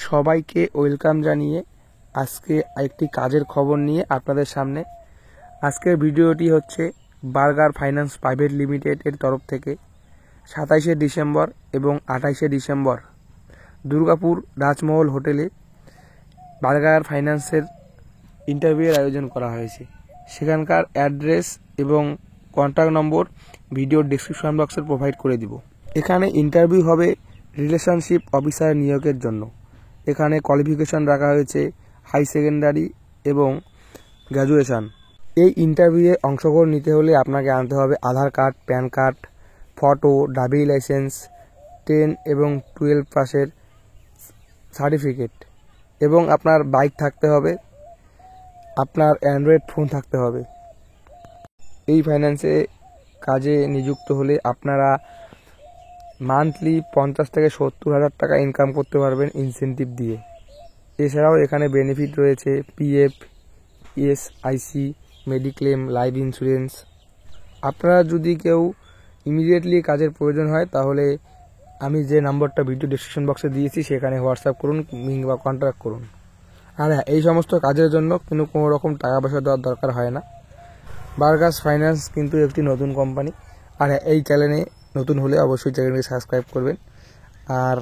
সবাইকে ওয়েলকাম জানিয়ে আজকে একটি কাজের খবর নিয়ে আপনাদের সামনে। আজকের ভিডিওটি হচ্ছে বার্গার ফাইন্যান্স প্রাইভেট লিমিটেডের তরফ থেকে 27শে ডিসেম্বর এবং 28শে ডিসেম্বর দুর্গাপুর রাজমহল হোটেলে বার্গার ফাইন্যান্সের ইন্টারভিউয়ের আয়োজন করা হয়েছে। সেখানকার অ্যাড্রেস এবং কন্ট্যাক্ট নম্বর ভিডিওর ডেসক্রিপশন বক্সে প্রোভাইড করে দিব। এখানে ইন্টারভিউ হবে রিলেশনশিপ অফিসার নিয়োগের জন্য। এখানে কোয়ালিফিকেশন রাখা হয়েছে হাই সেকেন্ডারি এবং গ্র্যাজুয়েশন। এই ইন্টারভিউয়ে অংশগ্রহণ নিতে হলে আপনাকে আনতে হবে Aadhaar card, PAN card, photo, driving licence, 10 এবং 12 পাসের সার্টিফিকেট এবং আপনার বাইক থাকতে হবে, আপনার অ্যান্ড্রয়েড ফোন থাকতে হবে। এই ফাইন্যান্সে কাজে নিযুক্ত হলে আপনারা মান্থলি 50 থেকে 70 হাজার টাকা ইনকাম করতে পারবেন ইনসেন্টিভ দিয়ে। এছাড়াও এখানে বেনিফিট রয়েছে PF, SIC, mediclaim, life insurance. আপনারা যদি কেউ ইমিডিয়েটলি কাজের প্রয়োজন হয় তাহলে আমি যে নাম্বারটা ভিডিও ডেসক্রিপশন বক্সে দিয়েছি সেখানে হোয়াটসঅ্যাপ করুন বা কন্ট্যাক্ট করুন। আর হ্যাঁ, এই সমস্ত কাজের জন্য কিন্তু কোনো রকম টাকা পয়সা দেওয়ার দরকার হয় না। বার্গার ফাইন্যান্স কিন্তু একটি নতুন কোম্পানি। আর হ্যাঁ, এই চ্যানেলে নতুন হলে অবশ্যই চ্যানেলকে সাবস্ক্রাইব করবেন। আর